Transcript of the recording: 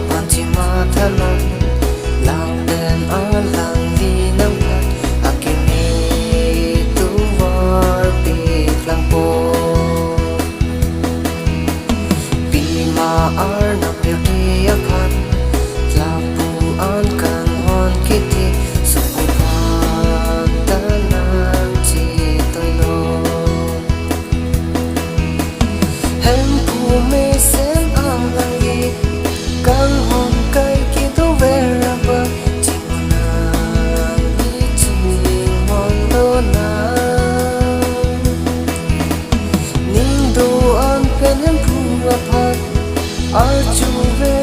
pan chi ma thalan lang den a lang di nang hat akini tu war pi lang po pi ma ar na pe ti akhan la pu an kan hon kiti su pa tanan chi toi lo hem pu me sen ang lang gi kan hon kai ki tu vera ba Chinghon ni Chinghon lo na ning do an pen hem pu a phat ar chu ve